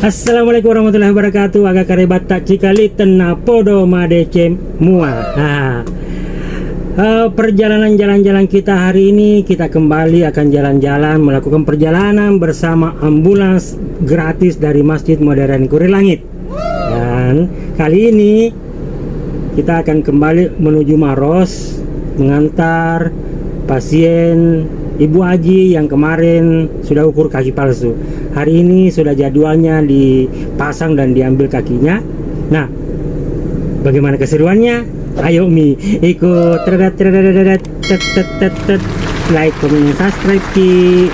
Assalamualaikum warahmatullahi wabarakatuh. Agak karebat tak cikali tena podo madece mua. Perjalanan jalan-jalan kita hari ini, kita kembali akan jalan-jalan melakukan perjalanan bersama ambulans gratis dari Masjid Modern Kurilangit. Dan kali ini kita akan kembali menuju Maros mengantar pasien Ibu Haji yang kemarin sudah ukur kaki palsu. Hari ini sudah jadwalnya dipasang dan diambil kakinya. Nah, bagaimana keseruannya? Ayo Mi, ikut. Like, comment, subscribe Ki.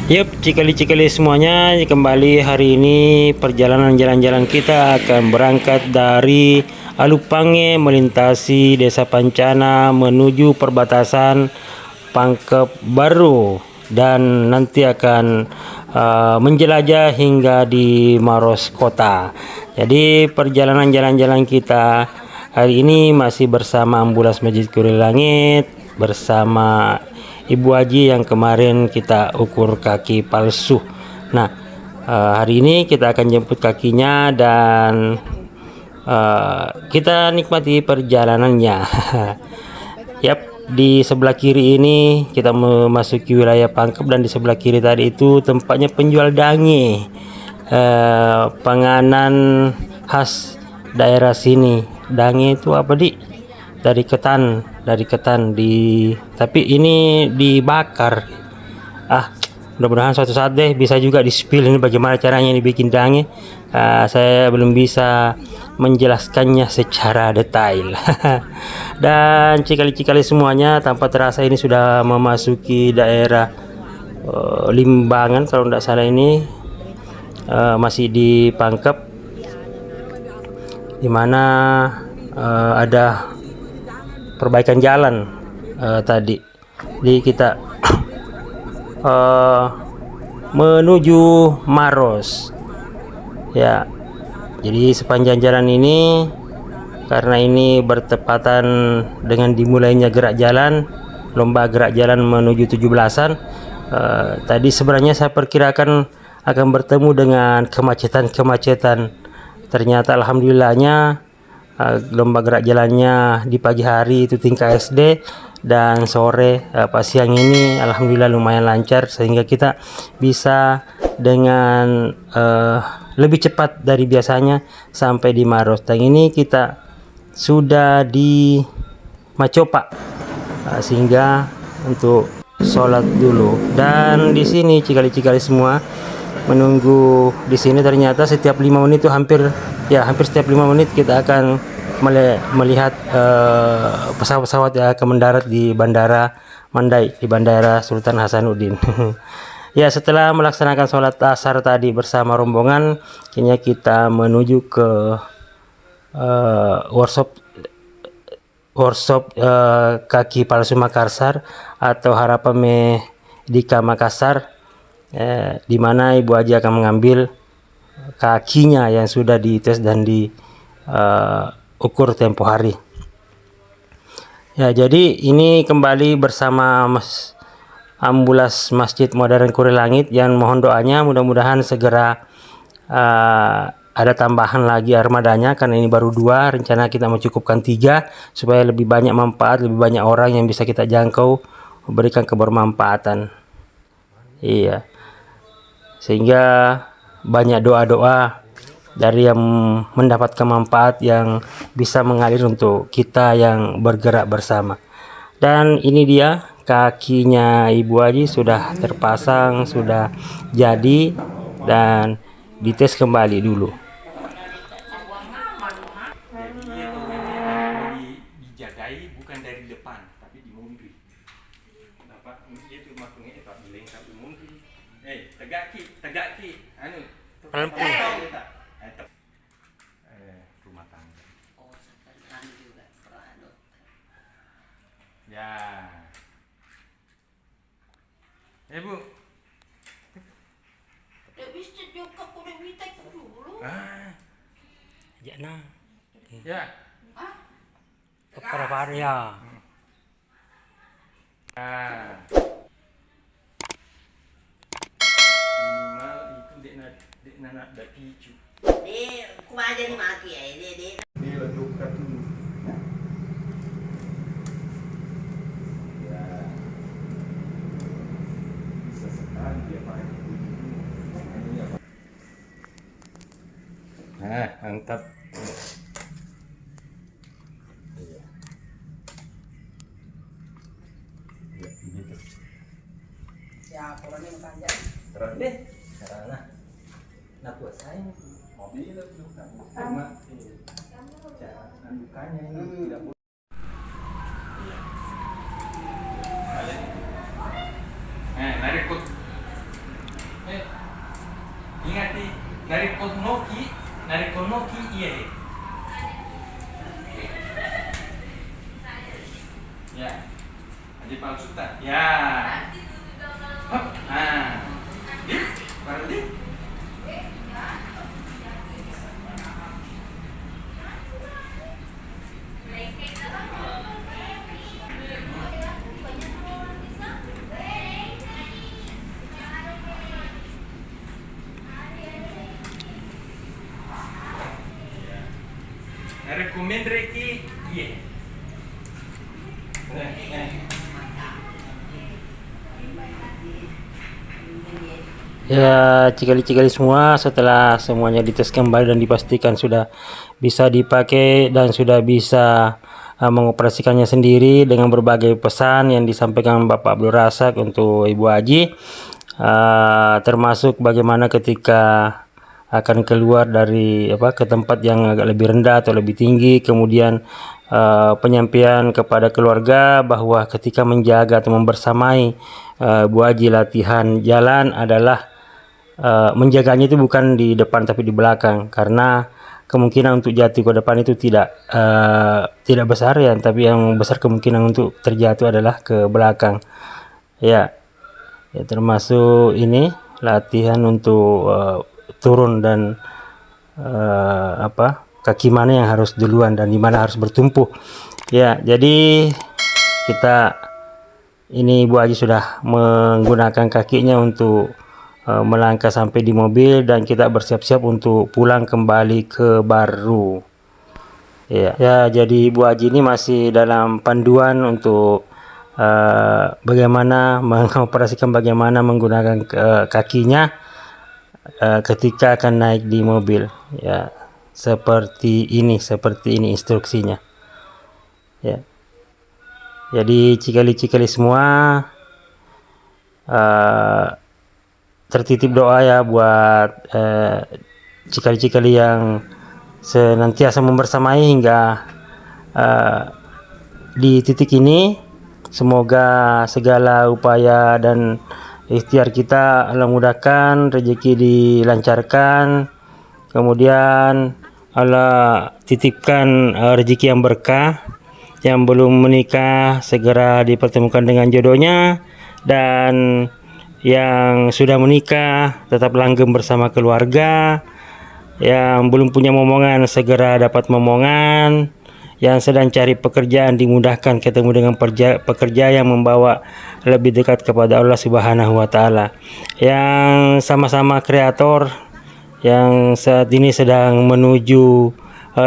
Yup, cikali-cikali semuanya, kembali hari ini perjalanan jalan-jalan kita akan berangkat dari Alupange melintasi Desa Pancana menuju perbatasan Pangkep Baru dan nanti akan menjelajah hingga di Maros Kota. Jadi perjalanan jalan-jalan kita hari ini masih bersama ambulans Masjid Kurilangit bersama Ibu Haji yang kemarin kita ukur kaki palsu. Nah, hari ini kita akan jemput kakinya dan kita nikmati perjalanannya. Yap, di sebelah kiri ini kita memasuki wilayah Pangkep dan di sebelah kiri tadi itu tempatnya penjual dange, panganan khas daerah sini. Dange itu apa dari ketan tapi ini dibakar. Mudah-mudahan suatu saat deh bisa juga di spill ini bagaimana caranya dibikin dange. Saya belum bisa menjelaskannya secara detail. Dan cikali-cikali semuanya tanpa terasa ini sudah memasuki daerah Limbangan kalau tidak salah. Ini masih di Pangkep, dimana ada perbaikan jalan tadi. Jadi kita menuju Maros ya. Jadi sepanjang jalan ini, karena ini bertepatan dengan dimulainya gerak jalan, lomba gerak jalan menuju 17-an, tadi sebenarnya saya perkirakan akan bertemu dengan kemacetan. Ternyata alhamdulillahnya lomba gerak jalannya di pagi hari itu tingkat SD, dan sore pas siang ini alhamdulillah lumayan lancar sehingga kita bisa dengan lebih cepat dari biasanya sampai di Maros. Dan ini kita sudah di Macopa, sehingga untuk sholat dulu. Dan di sini cikali-cikali semua menunggu di sini. Ternyata setiap 5 menit itu hampir setiap 5 menit kita akan melihat pesawat-pesawat yang akan mendarat di Bandara Mandai, di Bandara Sultan Hasanuddin. Ya, setelah melaksanakan sholat asar tadi bersama rombongan, kini kita menuju ke workshop kaki palsu Makassar atau Harapan Medika Makassar, di mana Ibu Haji akan mengambil kakinya yang sudah dites dan diukur tempo hari. Ya, jadi ini kembali bersama ambulans Masjid Modern Kurilangit yang mohon doanya mudah-mudahan segera ada tambahan lagi armadanya, karena ini baru 2, rencana kita mencukupkan 3 supaya lebih banyak manfaat, lebih banyak orang yang bisa kita jangkau, memberikan kebermanfaatan. Iya, sehingga banyak doa-doa dari yang mendapatkan manfaat yang bisa mengalir untuk kita yang bergerak bersama. Dan ini dia kakinya Ibu Haji sudah terpasang, sudah jadi, dan dites kembali dulu. Dijagai bukan dari depan tapi di mundur. Kenapa? Itu makanya Pak Bileng tapi mundur. Tegak ki. Anu. Rumah tangga. Oh, sekarang juga produk. Ya. Bu. Ya bisa juga kudu minta dulu. Ya nah. Ya. Prakarya. Nah. Minimal itu dek nak dak picu. Kumaha jadi mati ya, dia. Dia ledukkan dulu. Ya. Bisa sekali dia pakai. Nah, mantap. Iya. Ya, begitu. Ya, polanya makanya. Terus deh. Karena nak buat saya mobil itu cuma cara adukanya ini tidak boleh. Narik kod. Ingat nih, narik kod Noki iya deh. Ya, aja palsu tak? Ya. Hop, nah, baru deh. Rekomend Reki, iya. Ya, cikali-cikali semua setelah semuanya dites kembali dan dipastikan sudah bisa dipakai dan sudah bisa mengoperasikannya sendiri dengan berbagai pesan yang disampaikan Bapak Abdul Razak untuk Ibu Haji, termasuk bagaimana ketika akan keluar dari ke tempat yang agak lebih rendah atau lebih tinggi, kemudian penyampaian kepada keluarga bahwa ketika menjaga atau membersamai Bu Haji latihan jalan adalah menjaganya itu bukan di depan tapi di belakang, karena kemungkinan untuk jatuh ke depan itu tidak besar ya, tapi yang besar kemungkinan untuk terjatuh adalah ke belakang ya. Termasuk ini latihan untuk turun dan kaki mana yang harus duluan dan di mana harus bertumpu ya. Jadi kita ini Bu Haji sudah menggunakan kakinya untuk melangkah sampai di mobil dan kita bersiap-siap untuk pulang kembali ke Baru ya. Jadi Bu Haji ini masih dalam panduan untuk bagaimana mengoperasikan, bagaimana menggunakan kakinya ketika akan naik di mobil ya. Seperti ini instruksinya ya. Jadi cikali-cikali semua tertitip doa ya buat cikali-cikali yang senantiasa membersamai hingga di titik ini. Semoga segala upaya dan ikhtiar kita Allah mudahkan, rezeki dilancarkan, kemudian Allah titipkan rezeki yang berkah. Yang belum menikah segera dipertemukan dengan jodohnya, dan yang sudah menikah tetap langgeng bersama keluarga. Yang belum punya momongan segera dapat momongan. Yang sedang cari pekerjaan dimudahkan ketemu dengan pekerja yang membawa lebih dekat kepada Allah Subhanahu wa Ta'ala. Yang sama-sama kreator yang saat ini sedang menuju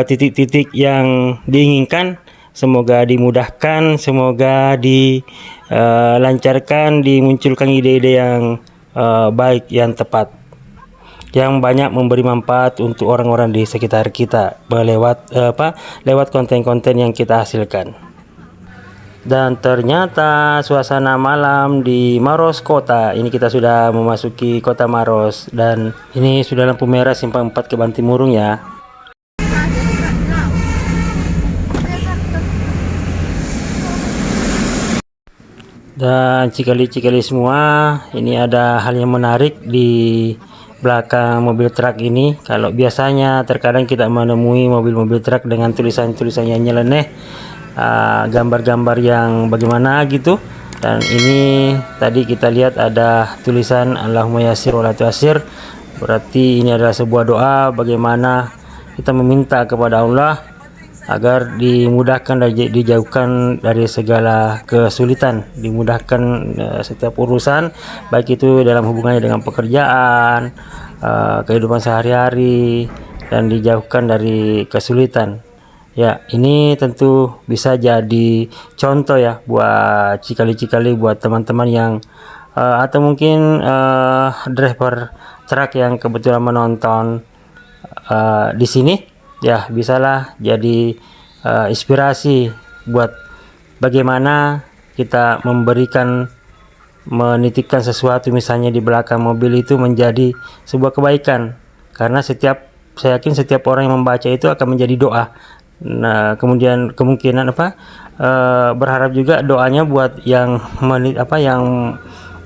titik-titik yang diinginkan, semoga dimudahkan, semoga dilancarkan, dimunculkan ide-ide yang baik, yang tepat, yang banyak memberi manfaat untuk orang-orang di sekitar kita lewat konten-konten yang kita hasilkan. Dan ternyata suasana malam di Maros kota ini, kita sudah memasuki kota Maros dan ini sudah lampu merah simpang 4 ke Bantimurung ya. Dan cikali-cikali semua, ini ada hal yang menarik di belakang mobil truk ini. Kalau biasanya terkadang kita menemui mobil-mobil truk dengan tulisan-tulisan yang nyeleneh, gambar-gambar yang bagaimana gitu. Dan ini tadi kita lihat ada tulisan Allahumma yassir wa la tu'assir. Berarti ini adalah sebuah doa bagaimana kita meminta kepada Allah agar dimudahkan dan dijauhkan dari segala kesulitan, dimudahkan setiap urusan, baik itu dalam hubungannya dengan pekerjaan, kehidupan sehari-hari, dan dijauhkan dari kesulitan. Ya, ini tentu bisa jadi contoh ya buat cikali-cikali, buat teman-teman yang atau mungkin driver truk yang kebetulan menonton di sini, ya bisalah jadi inspirasi buat bagaimana kita menitipkan sesuatu misalnya di belakang mobil itu menjadi sebuah kebaikan, karena saya yakin setiap orang yang membaca itu akan menjadi doa. Nah, kemudian kemungkinan berharap juga doanya buat yang yang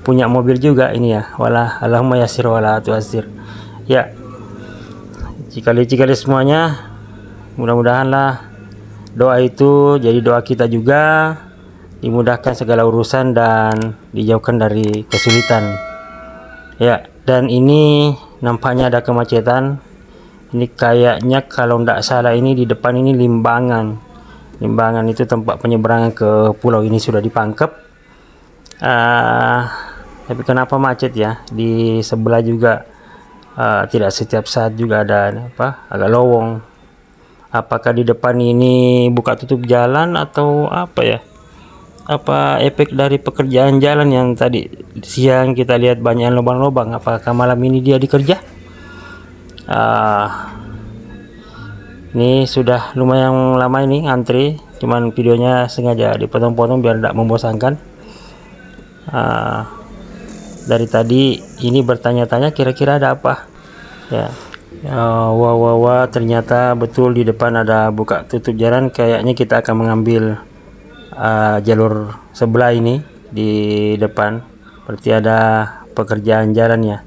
punya mobil juga ini ya, Allahumma yassir wala tu'assir. Ya, cikali-cikali semuanya, mudah-mudahanlah doa itu jadi doa kita juga, dimudahkan segala urusan dan dijauhkan dari kesulitan. Ya, dan ini nampaknya ada kemacetan. Ini kayaknya kalau tidak salah ini di depan ini Limbangan. Limbangan itu tempat penyeberangan ke pulau ini sudah dipangkep. Tapi kenapa macet ya? Di sebelah juga tidak setiap saat juga ada agak lowong. Apakah di depan ini buka tutup jalan atau apa ya? Apa efek dari pekerjaan jalan yang tadi siang kita lihat banyak lubang-lubang? Apakah malam ini dia dikerja? Ini sudah lumayan lama ini antri, cuman videonya sengaja dipotong-potong biar tidak membosankan. Dari tadi ini bertanya-tanya kira-kira ada apa ya. Wah, ternyata betul di depan ada buka tutup jalan. Kayaknya kita akan mengambil jalur sebelah ini di depan, berarti ada pekerjaan jalan ya.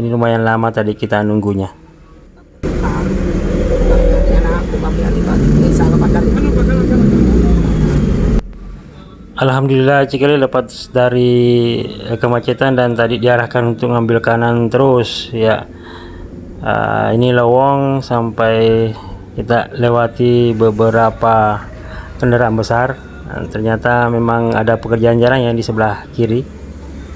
Ini lumayan lama tadi kita nunggunya. Alhamdulillah cikali lepas dari kemacetan dan tadi diarahkan untuk ngambil kanan terus ya. Ini lowong sampai kita lewati beberapa kendaraan besar. Ternyata memang ada pekerjaan jalan yang di sebelah kiri.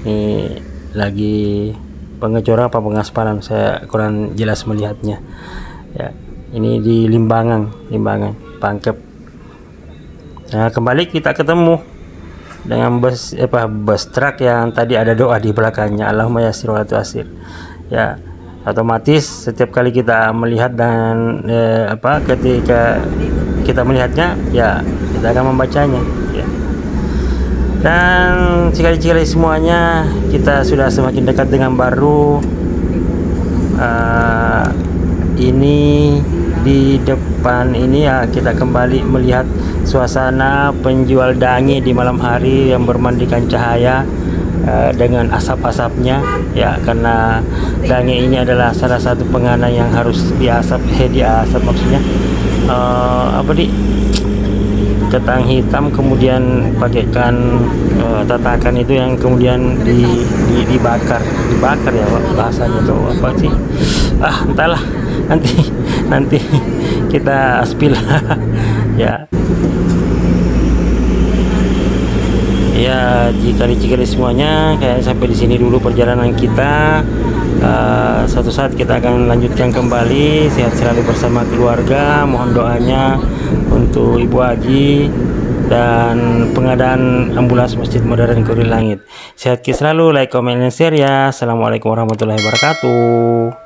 Ini lagi pengecoran apa pengaspalan, saya kurang jelas melihatnya ya. Ini di Limbangan Pangkep. Nah, kembali kita ketemu dengan bus truk yang tadi ada doa di belakangnya, Allahumma yassir wala tu'assir ya. Otomatis setiap kali kita melihat dan ketika kita melihatnya ya kita akan membacanya ya. Dan sekali-sekali semuanya kita sudah semakin dekat dengan baru. Ini di depan ini ya kita kembali melihat suasana penjual dange di malam hari yang bermandikan cahaya dengan asap-asapnya ya, karena dange ini adalah salah satu penggana yang harus diasap maksudnya ketang hitam kemudian pakaikan tatakan itu yang kemudian dibakar ya bahasanya tuh apa sih, entahlah, nanti kita spill ya. Ya, cikali semuanya kayak sampai di sini dulu perjalanan kita. Suatu saat kita akan lanjutkan kembali. Sehat selalu bersama keluarga. Mohon doanya untuk Ibu Haji dan pengadaan ambulans Masjid Modern Kuil Langit. Sehat selalu, like, comment, dan share ya. Assalamualaikum warahmatullahi wabarakatuh.